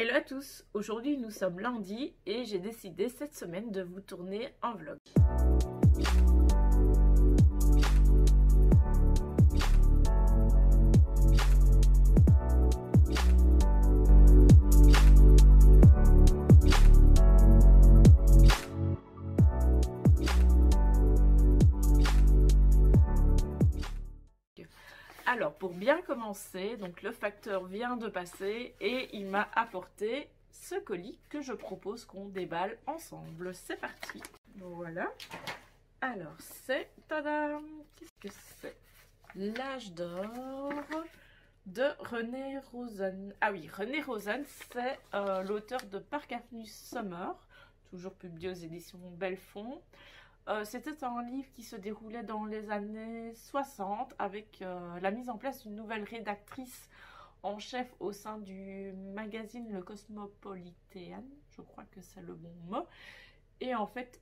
Hello à tous, aujourd'hui nous sommes lundi et j'ai décidé cette semaine de vous tourner un vlog. Alors pour bien commencer, donc le facteur vient de passer et il m'a apporté ce colis que je propose qu'on déballe ensemble. C'est parti. Voilà. Alors c'est, tadam, qu'est-ce que c'est? L'âge d'or de René Rosen. Ah oui, René Rosen, c'est l'auteur de Park Avenue Summer, toujours publié aux éditions Belfond. C'était un livre qui se déroulait dans les années 60 avec la mise en place d'une nouvelle rédactrice en chef au sein du magazine Le Cosmopolitan, je crois que c'est le bon mot. Et en fait,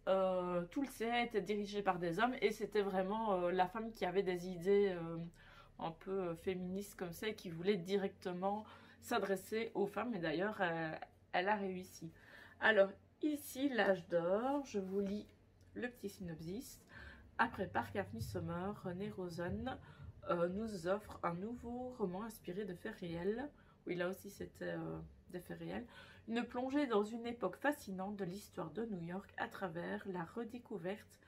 tout le CA était dirigé par des hommes et c'était vraiment la femme qui avait des idées un peu féministes comme ça et qui voulait directement s'adresser aux femmes. Et d'ailleurs, elle a réussi. Alors ici, l'âge d'or, je vous lis le petit synopsis. Après Park Avenue Summer, René Rosen nous offre un nouveau roman inspiré de faits réels. Oui, là aussi c'était des faits réels. Une plongée dans une époque fascinante de l'histoire de New York à travers la redécouverte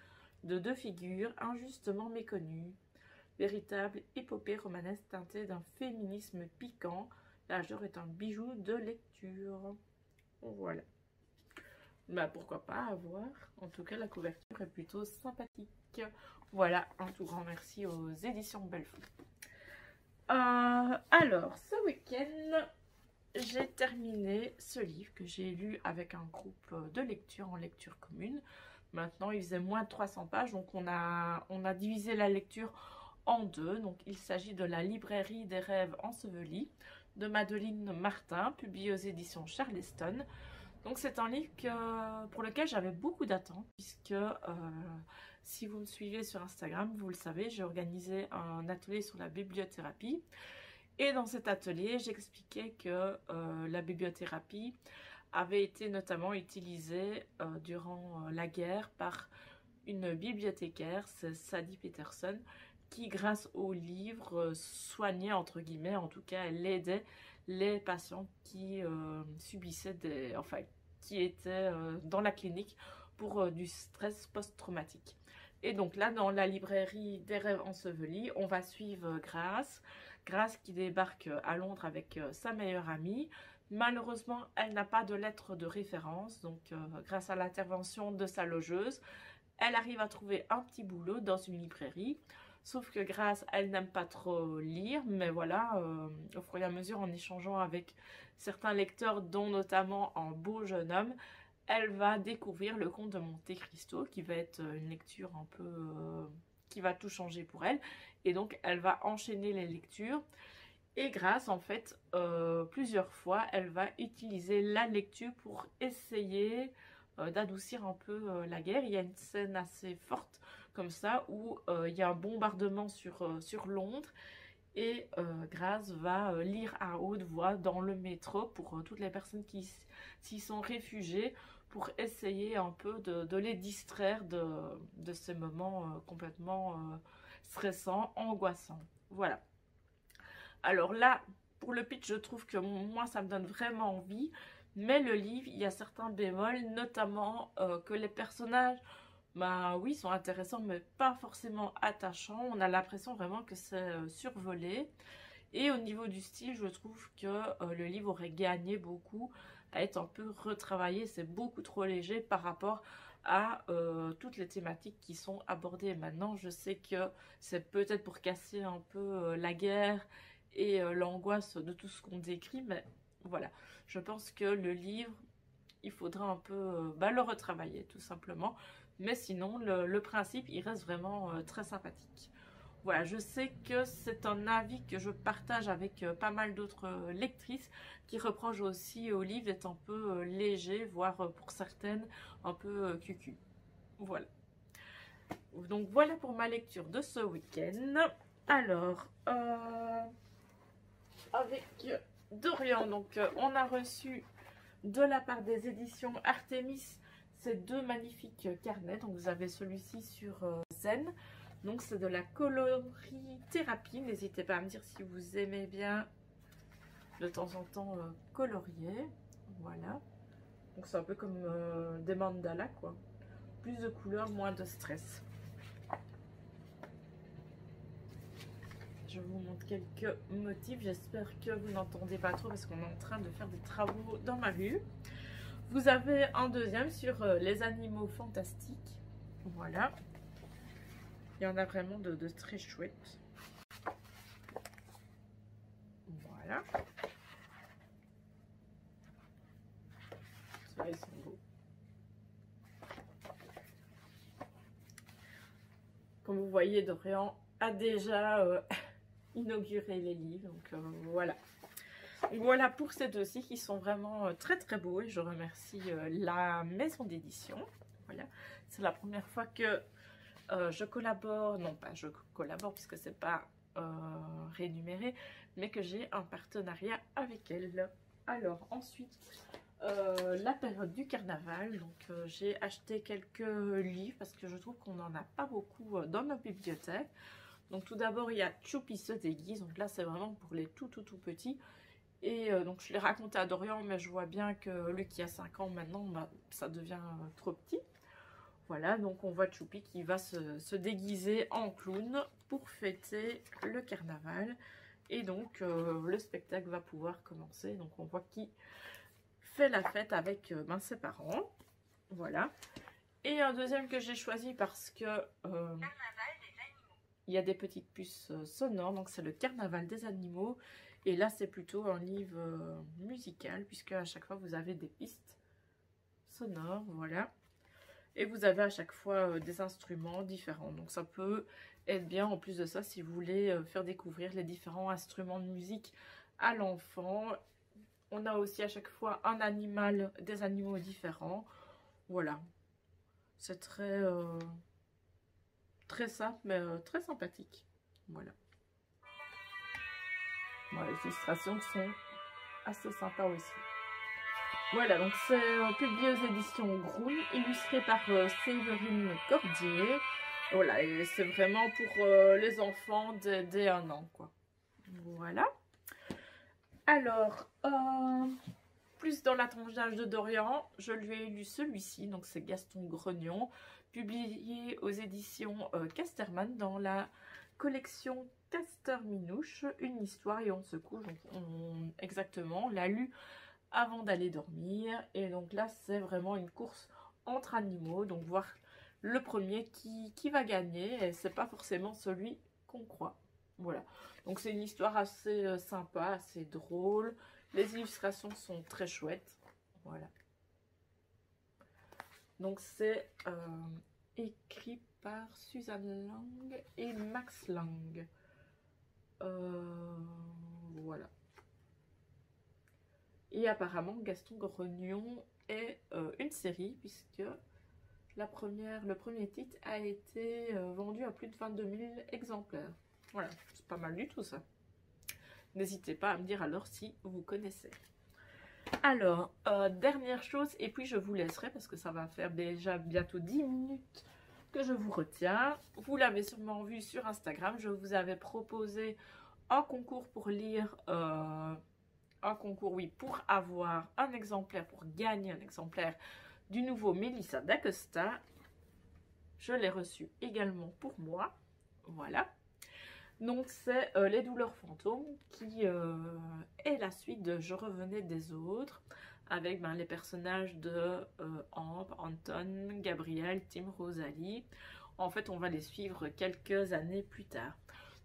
de deux figures injustement méconnues. Véritable épopée romanesque teintée d'un féminisme piquant, l'âge d'or est un bijou de lecture. Voilà. Bah pourquoi pas avoir. En tout cas la couverture est plutôt sympathique. Voilà, un tout grand merci aux éditions Belfond. Alors ce week-end j'ai terminé ce livre que j'ai lu avec un groupe de lecture en lecture commune. Maintenant il faisait moins de 300 pages, donc on a divisé la lecture en deux. Donc il s'agit de La librairie des rêves ensevelis de Madeleine Martin, publié aux éditions Charleston. Donc c'est un livre pour lequel j'avais beaucoup d'attentes, puisque si vous me suivez sur Instagram, vous le savez, j'ai organisé un atelier sur la bibliothérapie. Et dans cet atelier, j'expliquais que la bibliothérapie avait été notamment utilisée durant la guerre par une bibliothécaire, c'est Sadie Peterson, qui grâce au livre soignait, entre guillemets, en tout cas elle aidait les patients qui subissaient qui étaient dans la clinique pour du stress post-traumatique. Et donc là, dans la librairie des rêves ensevelis, on va suivre Grace qui débarque à Londres avec sa meilleure amie. Malheureusement, elle n'a pas de lettre de référence, donc grâce à l'intervention de sa logeuse, elle arrive à trouver un petit boulot dans une librairie. Sauf que Grace, elle n'aime pas trop lire, mais voilà, au fur et à mesure, en échangeant avec certains lecteurs, dont notamment un beau jeune homme, elle va découvrir le Comte de Monte Cristo, qui va être une lecture un peu qui va tout changer pour elle. Et donc, elle va enchaîner les lectures. Et Grace, en fait, plusieurs fois, elle va utiliser la lecture pour essayer d'adoucir un peu la guerre. Il y a une scène assez forte comme ça où il y a un bombardement sur Londres et Grace va lire à haute voix dans le métro pour toutes les personnes qui s'y sont réfugiées, pour essayer un peu de les distraire de ces moments complètement stressants, angoissants. Voilà. Alors là, pour le pitch, je trouve que moi ça me donne vraiment envie, mais le livre, il y a certains bémols, notamment que les personnages, bah oui, sont intéressants, mais pas forcément attachants. On a l'impression vraiment que c'est survolé. Et au niveau du style, je trouve que le livre aurait gagné beaucoup à être un peu retravaillé. C'est beaucoup trop léger par rapport à toutes les thématiques qui sont abordées. Maintenant, je sais que c'est peut-être pour casser un peu la guerre et l'angoisse de tout ce qu'on décrit, mais voilà. Je pense que le livre, il faudra un peu le retravailler, tout simplement. Mais sinon, le principe, il reste vraiment très sympathique. Voilà, je sais que c'est un avis que je partage avec pas mal d'autres lectrices qui reprochent aussi au livre d'être un peu léger, voire pour certaines un peu cucu. Voilà. Donc voilà pour ma lecture de ce week-end. Alors, avec Dorian, donc on a reçu de la part des éditions Artemis, ces deux magnifiques carnets. Donc vous avez celui-ci sur Zen. Donc c'est de la colorithérapie. N'hésitez pas à me dire si vous aimez bien de temps en temps colorier. Voilà. Donc c'est un peu comme des mandalas quoi. Plus de couleurs, moins de stress. Je vous montre quelques motifs. J'espère que vous n'entendez pas trop parce qu'on est en train de faire des travaux dans ma rue. Vous avez un deuxième sur les animaux fantastiques. Voilà. Il y en a vraiment de très chouettes. Voilà. Ceux-là, ils sont beaux. Comme vous voyez, Dorian a déjà inauguré les livres. Donc voilà. Voilà pour ces deux-ci qui sont vraiment très très beaux. Et je remercie la maison d'édition. Voilà. C'est la première fois que je collabore. Non, pas je collabore puisque c'est pas rémunéré. Mais que j'ai un partenariat avec elle. Alors ensuite... la période du carnaval, donc j'ai acheté quelques livres parce que je trouve qu'on n'en a pas beaucoup dans nos bibliothèques. Donc tout d'abord il y a Choupi se déguise, donc là c'est vraiment pour les tout petits. Et donc je l'ai raconté à Dorian, mais je vois bien que lui qui a 5 ans maintenant, bah, ça devient trop petit. Voilà, donc on voit Choupi qui va se déguiser en clown pour fêter le carnaval. Et donc le spectacle va pouvoir commencer, donc on voit qui fait la fête avec ses parents. Voilà. Et un deuxième que j'ai choisi parce que il y a des petites puces sonores. Donc c'est le Carnaval des animaux. Et là c'est plutôt un livre musical puisque à chaque fois vous avez des pistes sonores. Voilà. Et vous avez à chaque fois des instruments différents. Donc ça peut être bien en plus de ça si vous voulez faire découvrir les différents instruments de musique à l'enfant. On a aussi à chaque fois un animal, des animaux différents. Voilà. C'est très, très simple, mais très sympathique. Voilà. Bon, les illustrations sont assez sympas aussi. Voilà, donc c'est publié aux éditions Groom, illustré par Séverine Cordier. Voilà, et c'est vraiment pour les enfants dès 1 an, quoi. Voilà. Alors, plus dans la tranche d'âge de Dorian, je lui ai lu celui-ci, donc c'est Gaston Grognon, publié aux éditions Casterman dans la collection Castor Minouche, une histoire et on se couche. Donc exactement, on l'a lu avant d'aller dormir. Et donc là, c'est vraiment une course entre animaux, donc voir le premier qui va gagner, et c'est pas forcément celui qu'on croit. Voilà, donc c'est une histoire assez sympa, assez drôle. Les illustrations sont très chouettes. Voilà. Donc c'est écrit par Suzanne Lang et Max Lang. Voilà. Et apparemment Gaston Grognon est une série puisque le premier titre a été vendu à plus de 22 000 exemplaires. Voilà, c'est pas mal du tout ça. N'hésitez pas à me dire alors si vous connaissez. Alors, dernière chose, et puis je vous laisserai parce que ça va faire déjà bientôt 10 minutes que je vous retiens. Vous l'avez sûrement vu sur Instagram, je vous avais proposé un concours pour lire, pour avoir un exemplaire, pour gagner un exemplaire du nouveau Mélissa d'Acosta. Je l'ai reçu également pour moi, voilà. Donc c'est Les douleurs fantômes qui est la suite de Je revenais des autres avec les personnages de Ambre, Anton, Gabriel, Tim, Rosalie. En fait on va les suivre quelques années plus tard.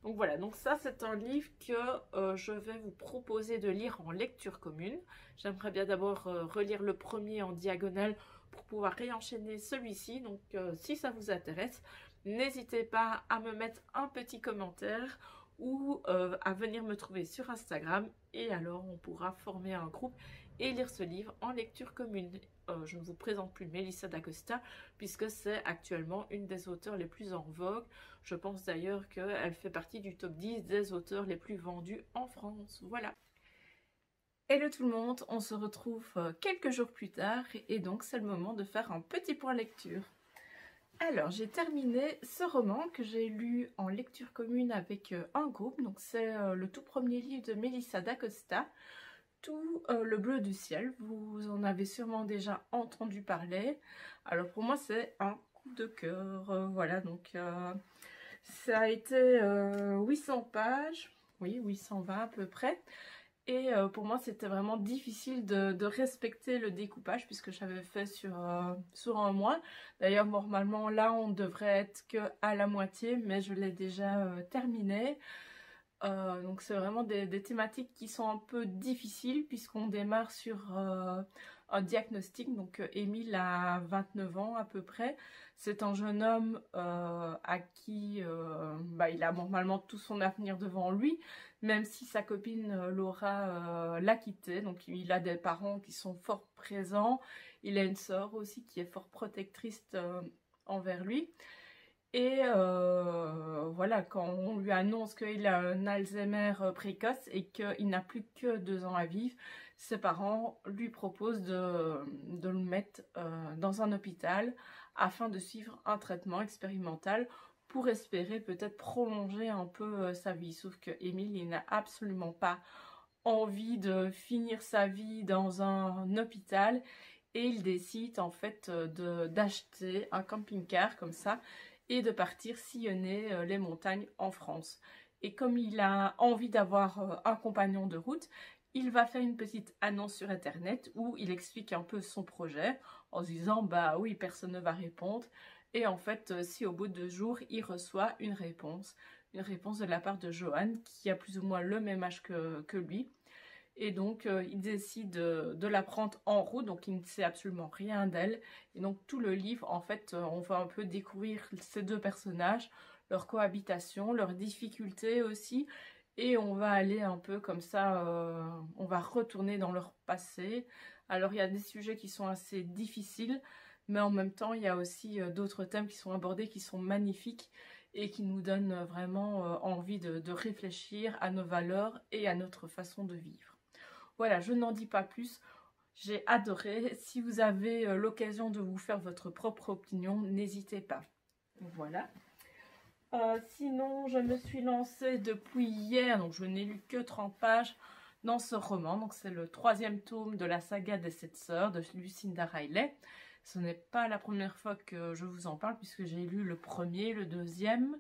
Donc voilà, donc ça c'est un livre que je vais vous proposer de lire en lecture commune. J'aimerais bien d'abord relire le premier en diagonale pour pouvoir réenchaîner celui-ci. Donc si ça vous intéresse, n'hésitez pas à me mettre un petit commentaire ou à venir me trouver sur Instagram et alors on pourra former un groupe et lire ce livre en lecture commune. Je ne vous présente plus Mélissa d'Acosta puisque c'est actuellement une des auteurs les plus en vogue. Je pense d'ailleurs qu'elle fait partie du top 10 des auteurs les plus vendus en France. Voilà. Hello tout le monde, on se retrouve quelques jours plus tard et donc c'est le moment de faire un petit point lecture. Alors j'ai terminé ce roman que j'ai lu en lecture commune avec un groupe, donc c'est le tout premier livre de Melissa d'Acosta, Tout le bleu du ciel. Vous en avez sûrement déjà entendu parler. Alors pour moi c'est un coup de cœur, voilà, donc ça a été 800 pages, oui 820 à peu près. Et pour moi, c'était vraiment difficile de respecter le découpage puisque j'avais fait sur un mois. D'ailleurs, normalement, là, on devrait être que à la moitié, mais je l'ai déjà terminé. Donc, c'est vraiment des thématiques qui sont un peu difficiles puisqu'on démarre sur un diagnostic. Donc, Émile a 29 ans à peu près. C'est un jeune homme à qui il a normalement tout son avenir devant lui, même si sa copine Laura l'a quitté. Donc il a des parents qui sont fort présents, il a une sœur aussi qui est fort protectrice envers lui. Et voilà, quand on lui annonce qu'il a un Alzheimer précoce et qu'il n'a plus que 2 ans à vivre, ses parents lui proposent de le mettre dans un hôpital afin de suivre un traitement expérimental pour espérer peut-être prolonger un peu sa vie. Sauf que Émile, il n'a absolument pas envie de finir sa vie dans un hôpital et il décide en fait d'acheter un camping-car comme ça et de partir sillonner les montagnes en France. Et comme il a envie d'avoir un compagnon de route, il va faire une petite annonce sur internet où il explique un peu son projet en se disant bah oui, personne ne va répondre. Et en fait, si au bout de 2 jours, il reçoit une réponse de la part de Johan qui a plus ou moins le même âge que lui. Et donc, il décide de la prendre en route, donc il ne sait absolument rien d'elle. Et donc, tout le livre, en fait, on va un peu découvrir ces 2 personnages, leur cohabitation, leurs difficultés aussi. Et on va aller un peu comme ça, on va retourner dans leur passé. Alors, il y a des sujets qui sont assez difficiles, mais en même temps, il y a aussi d'autres thèmes qui sont abordés, qui sont magnifiques et qui nous donnent vraiment envie de réfléchir à nos valeurs et à notre façon de vivre. Voilà, je n'en dis pas plus. J'ai adoré. Si vous avez l'occasion de vous faire votre propre opinion, n'hésitez pas. Voilà. Sinon, je me suis lancée depuis hier, donc je n'ai lu que 30 pages dans ce roman. Donc c'est le 3e tome de la saga des 7 sœurs de Lucinda Riley. Ce n'est pas la première fois que je vous en parle puisque j'ai lu le 1er, le 2e,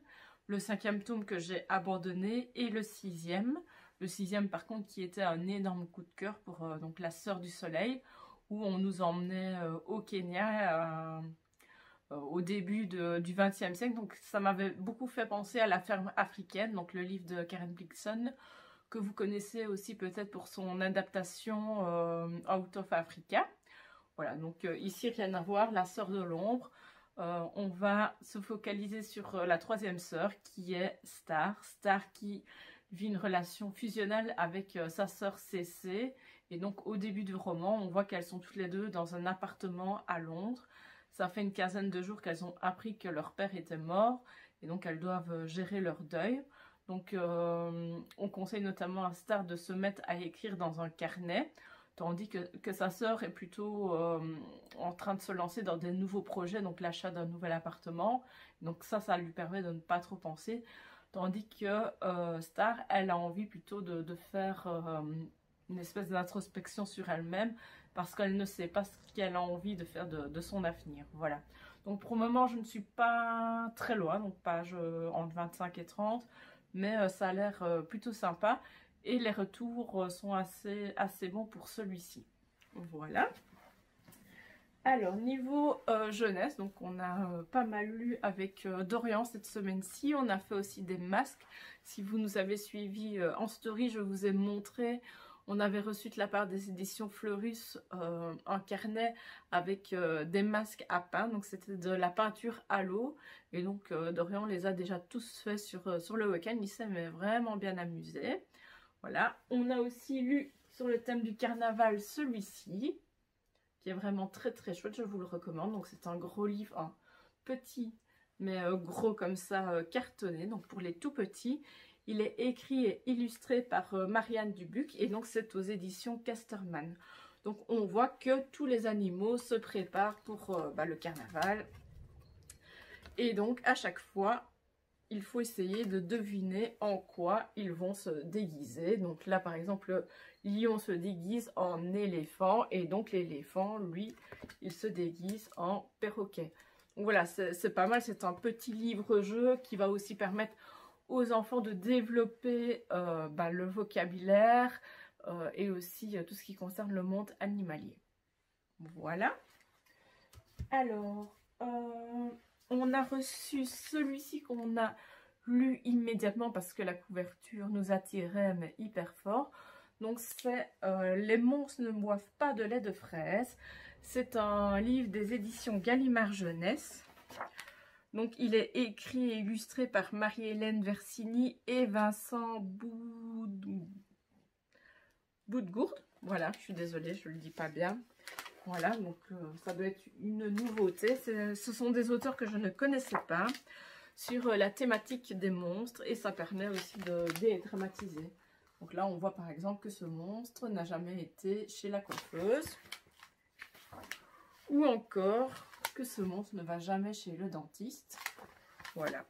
le 5e tome que j'ai abandonné et le 6e. Le 6e par contre qui était un énorme coup de cœur pour donc La Sœur du Soleil où on nous emmenait au Kenya au début du XXe siècle. Donc ça m'avait beaucoup fait penser à La Ferme africaine, donc le livre de Karen Blixen que vous connaissez aussi peut-être pour son adaptation Out of Africa. Voilà, donc ici rien à voir, La Sœur de l'ombre. On va se focaliser sur la 3e sœur qui est Star. Star qui vit une relation fusionnelle avec sa sœur CC. Et donc au début du roman, on voit qu'elles sont toutes les 2 dans un appartement à Londres. Ça fait une quinzaine de jours qu'elles ont appris que leur père était mort. Et donc elles doivent gérer leur deuil. Donc on conseille notamment à Star de se mettre à écrire dans un carnet. Tandis que sa sœur est plutôt en train de se lancer dans des nouveaux projets, donc l'achat d'un nouvel appartement. Donc ça lui permet de ne pas trop penser. Tandis que Star, elle a envie plutôt de faire une espèce d'introspection sur elle-même parce qu'elle ne sait pas ce qu'elle a envie de faire de son avenir. Voilà. Donc pour le moment, je ne suis pas très loin, donc page entre 25 et 30, mais ça a l'air plutôt sympa. Et les retours sont assez bons pour celui-ci. Voilà. Alors, niveau jeunesse, donc on a pas mal lu avec Dorian cette semaine-ci. On a fait aussi des masques. Si vous nous avez suivis en story, je vous ai montré. On avait reçu de la part des éditions Fleurus un carnet avec des masques à peindre. Donc c'était de la peinture à l'eau. Et donc Dorian les a déjà tous faits sur le week-end. Il s'est vraiment bien amusé. Voilà, on a aussi lu sur le thème du carnaval celui-ci, qui est vraiment très très chouette, je vous le recommande. Donc c'est un gros livre, un petit mais gros comme ça, cartonné, donc pour les tout petits. Il est écrit et illustré par Marianne Dubuc et donc c'est aux éditions Casterman. Donc on voit que tous les animaux se préparent pour le carnaval. Et donc à chaque fois, il faut essayer de deviner en quoi ils vont se déguiser. Donc là par exemple, le lion se déguise en éléphant et donc l'éléphant, lui, il se déguise en perroquet. Donc voilà, c'est pas mal, c'est un petit livre-jeu qui va aussi permettre aux enfants de développer le vocabulaire et aussi tout ce qui concerne le monde animalier. Voilà. Alors, on a reçu celui-ci qu'on a lu immédiatement parce que la couverture nous attirait, mais hyper fort. Donc c'est Les monstres ne boivent pas de lait de fraise. C'est un livre des éditions Gallimard Jeunesse. Donc il est écrit et illustré par Marie-Hélène Versini et Vincent Boudgourde. Voilà, je suis désolée, je ne le dis pas bien. Voilà, donc ça doit être une nouveauté. Ce sont des auteurs que je ne connaissais pas sur la thématique des monstres et ça permet aussi de dédramatiser. Donc là, on voit par exemple que ce monstre n'a jamais été chez la coiffeuse ou encore que ce monstre ne va jamais chez le dentiste. Voilà.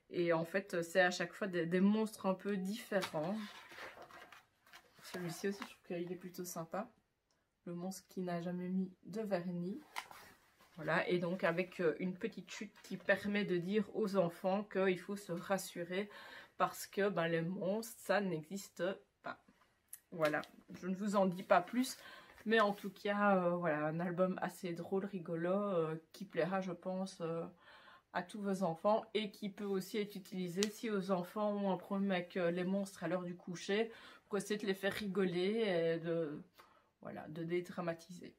Et en fait, c'est à chaque fois des monstres un peu différents. Celui-ci aussi, je trouve qu'il est plutôt sympa. Le monstre qui n'a jamais mis de vernis. Voilà, et donc avec une petite chute qui permet de dire aux enfants qu'il faut se rassurer parce que les monstres, ça n'existe pas. Voilà, je ne vous en dis pas plus, mais en tout cas, voilà, un album assez drôle, rigolo, qui plaira, je pense, à tous vos enfants et qui peut aussi être utilisé si vos enfants ont un problème avec les monstres à l'heure du coucher, pour essayer de les faire rigoler et de dédramatiser.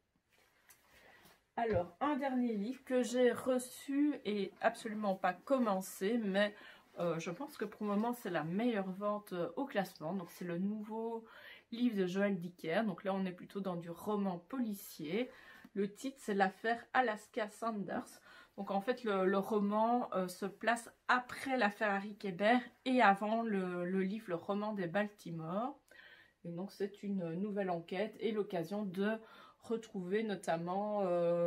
Alors, un dernier livre que j'ai reçu et absolument pas commencé, mais je pense que pour le moment c'est la meilleure vente au classement. Donc c'est le nouveau livre de Joël Dicker. Donc là on est plutôt dans du roman policier. Le titre c'est l'affaire Alaska Sanders. Donc en fait le roman se place après l'affaire Harry Kéber et avant le livre, le roman des Baltimore. Et donc c'est une nouvelle enquête et l'occasion de retrouver notamment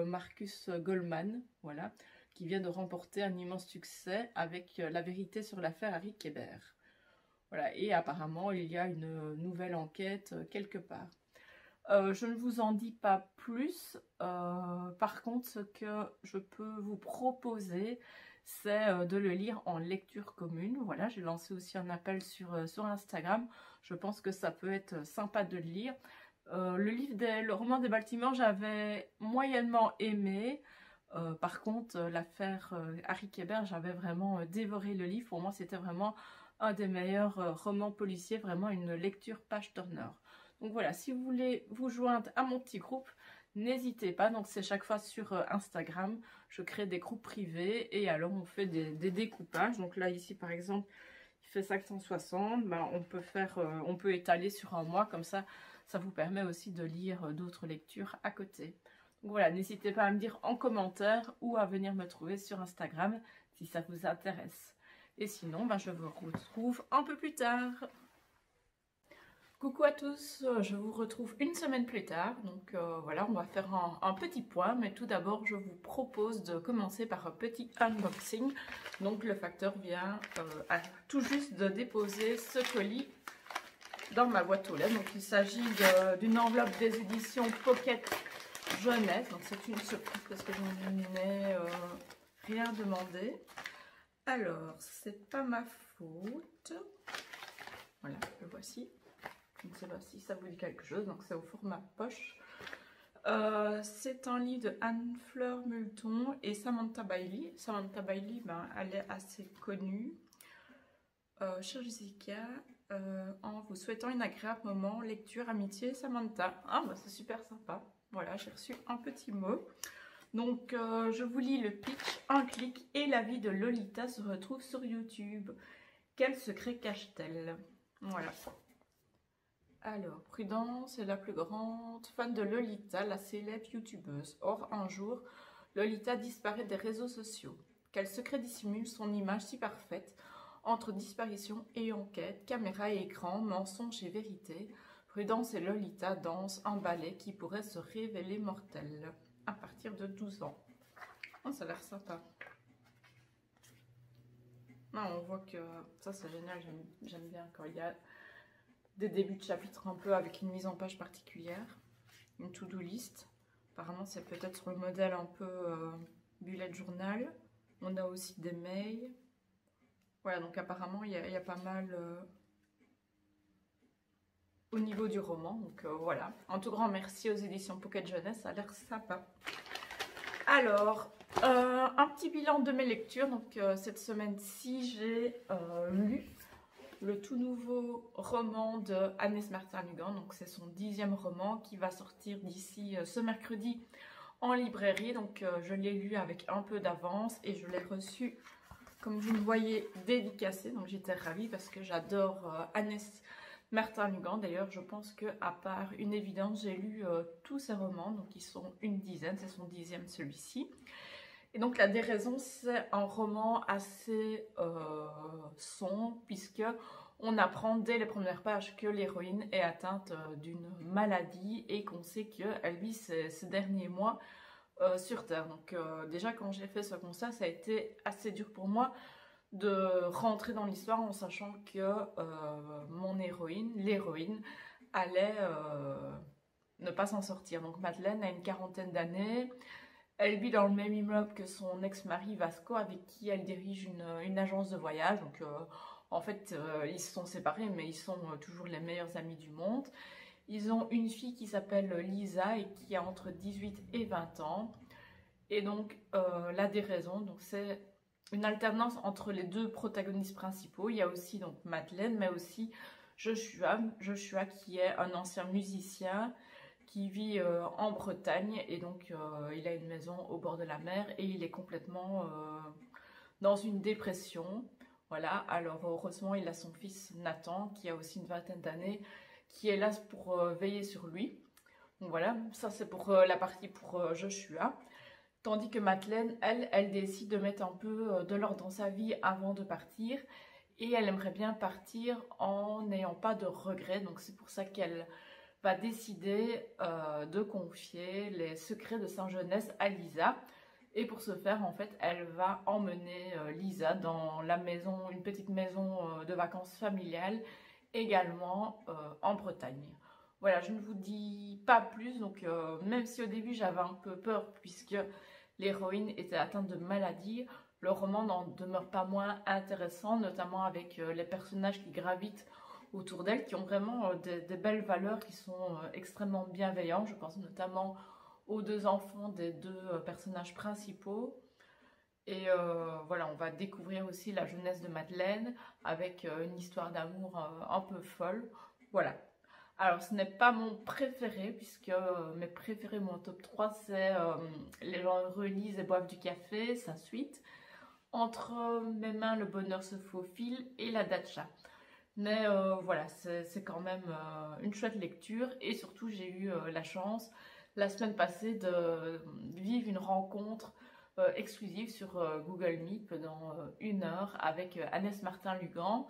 Marcus Goldman, voilà, qui vient de remporter un immense succès avec La vérité sur l'affaire Harry Kéber. Voilà, et apparemment il y a une nouvelle enquête quelque part. Je ne vous en dis pas plus. Par contre, ce que je peux vous proposer, c'est de le lire en lecture commune. Voilà, j'ai lancé aussi un appel sur Instagram. Je pense que ça peut être sympa de le lire. Le roman des Baltimore, j'avais moyennement aimé. Par contre, l'affaire Harry Kéber, j'avais vraiment dévoré le livre. Pour moi, c'était vraiment un des meilleurs romans policiers, vraiment une lecture page turner. Donc voilà, si vous voulez vous joindre à mon petit groupe, n'hésitez pas. Donc c'est chaque fois sur Instagram, je crée des groupes privés et alors on fait des découpages. Donc là, ici par exemple, il fait 560, on peut étaler sur un mois comme ça. Ça vous permet aussi de lire d'autres lectures à côté. Donc voilà, n'hésitez pas à me dire en commentaire ou à venir me trouver sur Instagram si ça vous intéresse. Et sinon, je vous retrouve un peu plus tard. Coucou à tous, je vous retrouve une semaine plus tard. Donc voilà, on va faire un petit point. Mais tout d'abord, je vous propose de commencer par un petit unboxing. Donc le facteur vient tout juste de déposer ce colis dans ma boîte aux lettres. Donc il s'agit d'une enveloppe des éditions Pocket Jeunesse. Donc c'est une surprise parce que je n'ai rien demandé. Alors, c'est pas ma faute. Voilà, le voici. Je ne sais pas si ça vous dit quelque chose. Donc c'est au format poche. C'est un livre de Anne-Fleur Multon et Samantha Bailey. Samantha Bailey, elle est assez connue. Chère Jessica, en vous souhaitant une agréable moment, lecture, amitié, Samantha. Ah, c'est super sympa. Voilà, j'ai reçu un petit mot. Donc, je vous lis le pitch. Un clic et la vie de Lolita se retrouve sur YouTube. Quel secret cache-t-elle? Voilà. Alors, Prudence est la plus grande fan de Lolita, la célèbre youtubeuse. Or, un jour, Lolita disparaît des réseaux sociaux. Quel secret dissimule son image si parfaite? entre disparition et enquête, caméra et écran, mensonge et vérité, Prudence et Lolita dansent un ballet qui pourrait se révéler mortel à partir de 12 ans. Oh, ça a l'air sympa. Non, on voit que ça c'est génial, j'aime bien quand il y a des débuts de chapitre un peu avec une mise en page particulière, une to-do list. Apparemment c'est peut-être sur le modèle un peu bullet journal. On a aussi des mails. Voilà, donc apparemment il y a pas mal au niveau du roman. Donc voilà, un tout grand merci aux éditions Pocket Jeunesse, ça a l'air sympa. Alors, un petit bilan de mes lectures. Donc cette semaine-ci, j'ai lu le tout nouveau roman de Agnès Martin-Lugan. Donc c'est son 10e roman qui va sortir d'ici ce mercredi en librairie. Donc je l'ai lu avec un peu d'avance et je l'ai reçu, comme vous le voyez, dédicacé. Donc j'étais ravie parce que j'adore Agnès Martin-Lugan. D'ailleurs, je pense que à part Une évidence, j'ai lu tous ses romans. Donc ils sont une dizaine, c'est son 10e celui-ci. Et donc La Déraison, c'est un roman assez sombre, puisque on apprend dès les premières pages que l'héroïne est atteinte d'une maladie et qu'on sait qu'elle vit ces derniers mois sur Terre. Donc déjà quand j'ai fait ce constat, ça a été assez dur pour moi de rentrer dans l'histoire en sachant que mon héroïne, l'héroïne, allait ne pas s'en sortir. Donc Madeleine a une quarantaine d'années. Elle vit dans le même immeuble que son ex-mari Vasco, avec qui elle dirige une agence de voyage. Donc, en fait, ils se sont séparés, mais ils sont toujours les meilleurs amis du monde. Ils ont une fille qui s'appelle Lisa et qui a entre 18 et 20 ans. Et donc, La Déraison, donc c'est une alternance entre les deux protagonistes principaux. Il y a aussi donc Madeleine, mais aussi Joshua qui est un ancien musicien qui vit en Bretagne et donc il a une maison au bord de la mer et il est complètement dans une dépression. Voilà, alors heureusement il a son fils Nathan qui a aussi une vingtaine d'années qui est là pour veiller sur lui. Donc voilà, ça c'est pour la partie pour Joshua. Tandis que Madeleine, elle décide de mettre un peu de l'ordre dans sa vie avant de partir et elle aimerait bien partir en n'ayant pas de regrets. Donc c'est pour ça qu'elle va décider de confier les secrets de sa jeunesse à Lisa. Et pour ce faire, en fait, elle va emmener Lisa dans la maison, une petite maison de vacances familiales, également en Bretagne. Voilà, je ne vous dis pas plus, donc même si au début j'avais un peu peur puisque l'héroïne était atteinte de maladie, le roman n'en demeure pas moins intéressant, notamment avec les personnages qui gravitent autour d'elle, qui ont vraiment des belles valeurs, qui sont extrêmement bienveillants. Je pense notamment aux deux enfants des deux personnages principaux. Et voilà, on va découvrir aussi la jeunesse de Madeleine avec une histoire d'amour un peu folle. Voilà. Alors, ce n'est pas mon préféré, puisque mes préférés, mon top 3, c'est Les gens relisent et boivent du café, sa suite. Entre mes mains, le bonheur se faufile et la datcha. Mais voilà, c'est quand même une chouette lecture et surtout j'ai eu la chance la semaine passée de vivre une rencontre exclusive sur Google Meet pendant 1 heure avec Agnès Martin-Lugan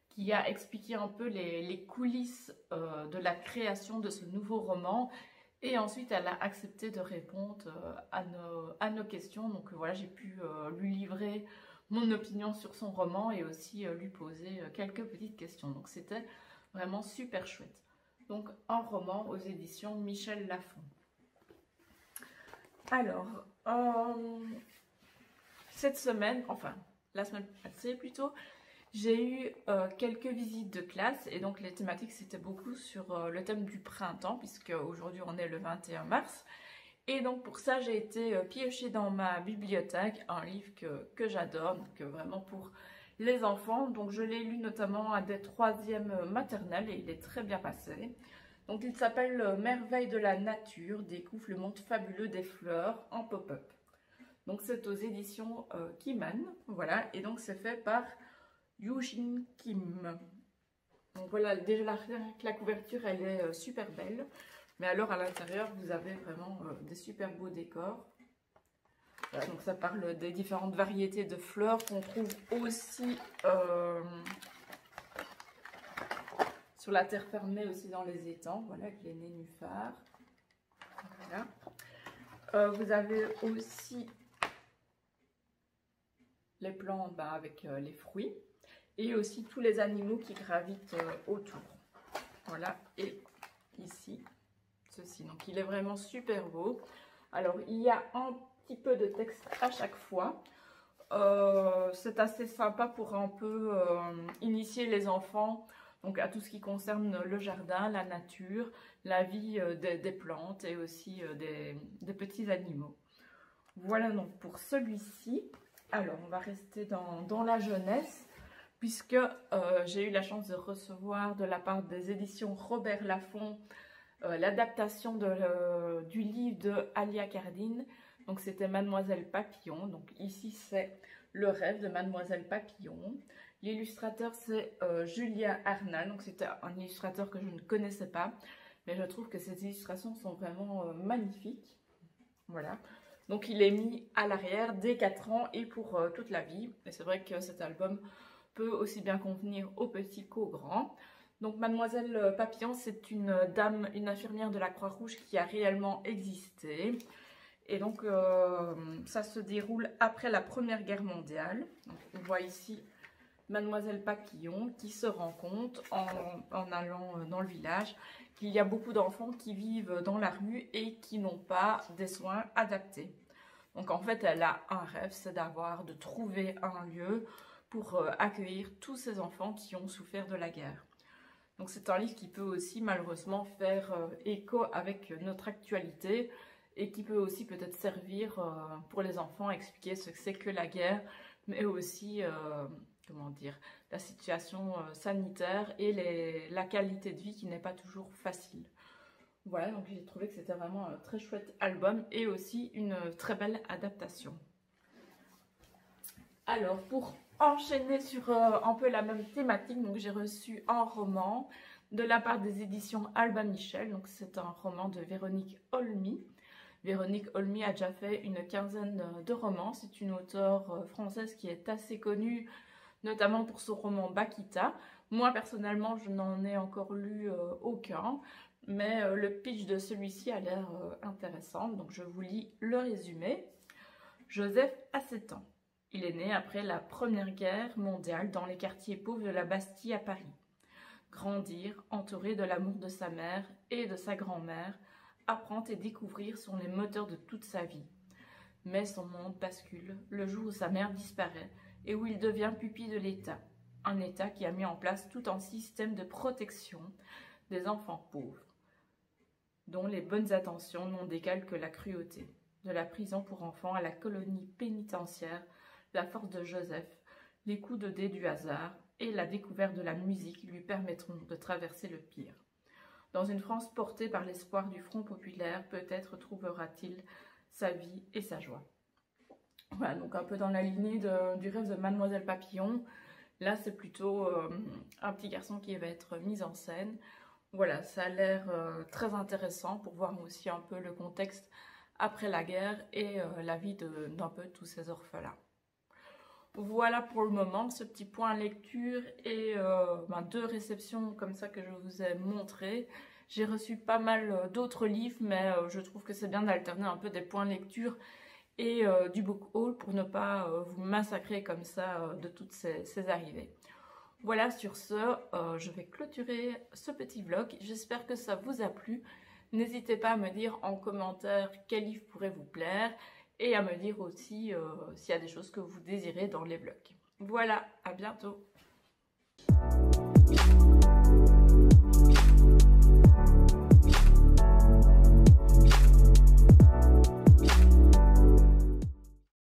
qui a expliqué un peu les coulisses de la création de ce nouveau roman et ensuite elle a accepté de répondre à nos questions. Donc voilà, j'ai pu lui livrer mon opinion sur son roman et aussi lui poser quelques petites questions. Donc c'était vraiment super chouette. Donc un roman aux éditions Michel Lafon. Alors, cette semaine, enfin la semaine passée plutôt, j'ai eu quelques visites de classe et donc les thématiques c'était beaucoup sur le thème du printemps puisque aujourd'hui on est le 21 mars. Et donc pour ça, j'ai été piocher dans ma bibliothèque un livre que j'adore, donc vraiment pour les enfants. Donc je l'ai lu notamment à des 3e maternelles et il est très bien passé. Donc il s'appelle Merveilles de la nature, découvre le monde fabuleux des fleurs en pop-up. Donc c'est aux éditions Kiman, voilà, et donc c'est fait par Youjin Kim. Donc voilà, déjà la couverture elle est super belle. Mais alors à l'intérieur, vous avez vraiment des super beaux décors. Voilà, donc ça parle des différentes variétés de fleurs qu'on trouve aussi sur la terre fermée, aussi dans les étangs, voilà, avec les nénuphars. Voilà. Vous avez aussi les plantes avec les fruits et aussi tous les animaux qui gravitent autour. Voilà, et ici, ceci. Donc il est vraiment super beau. Alors il y a un petit peu de texte à chaque fois. C'est assez sympa pour un peu initier les enfants donc à tout ce qui concerne le jardin, la nature, la vie des plantes et aussi des petits animaux. Voilà donc pour celui-ci. Alors on va rester dans la jeunesse puisque j'ai eu la chance de recevoir de la part des éditions Robert Laffont l'adaptation du livre de Alia Cardin. Donc c'était Mademoiselle Papillon. Donc ici c'est le rêve de Mademoiselle Papillon. L'illustrateur c'est Julia Arnal. Donc c'était un illustrateur que je ne connaissais pas. Mais je trouve que ces illustrations sont vraiment magnifiques. Voilà. Donc il est mis à l'arrière dès 4 ans et pour toute la vie. Et c'est vrai que cet album peut aussi bien convenir aux petits qu'aux grands. Donc Mademoiselle Papillon, c'est une dame, une infirmière de la Croix-Rouge qui a réellement existé. Et donc ça se déroule après la Première Guerre mondiale. Donc, on voit ici Mademoiselle Papillon qui se rend compte en allant dans le village qu'il y a beaucoup d'enfants qui vivent dans la rue et qui n'ont pas des soins adaptés. Donc en fait elle a un rêve, c'est de trouver un lieu pour accueillir tous ces enfants qui ont souffert de la guerre. Donc c'est un livre qui peut aussi malheureusement faire écho avec notre actualité et qui peut aussi peut-être servir pour les enfants à expliquer ce que c'est que la guerre, mais aussi comment dire, la situation sanitaire et la qualité de vie qui n'est pas toujours facile. Voilà, donc j'ai trouvé que c'était vraiment un très chouette album et aussi une très belle adaptation. Alors pour enchaîner sur un peu la même thématique, donc j'ai reçu un roman de la part des éditions Albin Michel. Donc c'est un roman de Véronique Olmy. Véronique Olmy a déjà fait une quinzaine de romans. C'est une auteure française qui est assez connue, notamment pour son roman Bakita. Moi personnellement je n'en ai encore lu aucun, mais le pitch de celui-ci a l'air intéressant. Donc je vous lis le résumé. Joseph a 7 ans. Il est né après la Première Guerre mondiale dans les quartiers pauvres de la Bastille à Paris. Grandir, entouré de l'amour de sa mère et de sa grand-mère, apprendre et découvrir sont les moteurs de toute sa vie. Mais son monde bascule le jour où sa mère disparaît et où il devient pupille de l'État. Un État qui a mis en place tout un système de protection des enfants pauvres, dont les bonnes intentions n'ont d'égal que la cruauté. De la prison pour enfants à la colonie pénitentiaire, la force de Joseph, les coups de dés du hasard et la découverte de la musique lui permettront de traverser le pire. Dans une France portée par l'espoir du Front populaire, peut-être trouvera-t-il sa vie et sa joie. Voilà, donc un peu dans la lignée du rêve de Mademoiselle Papillon. Là, c'est plutôt un petit garçon qui va être mis en scène. Voilà, ça a l'air très intéressant pour voir aussi un peu le contexte après la guerre et la vie d'un peu tous ces orphelins. Voilà pour le moment, ce petit point lecture et 2 réceptions comme ça que je vous ai montré. J'ai reçu pas mal d'autres livres, mais je trouve que c'est bien d'alterner un peu des points lecture et du book haul pour ne pas vous massacrer comme ça de toutes ces arrivées. Voilà, sur ce, je vais clôturer ce petit vlog. J'espère que ça vous a plu. N'hésitez pas à me dire en commentaire quel livre pourrait vous plaire et à me dire aussi s'il y a des choses que vous désirez dans les vlogs. Voilà, à bientôt.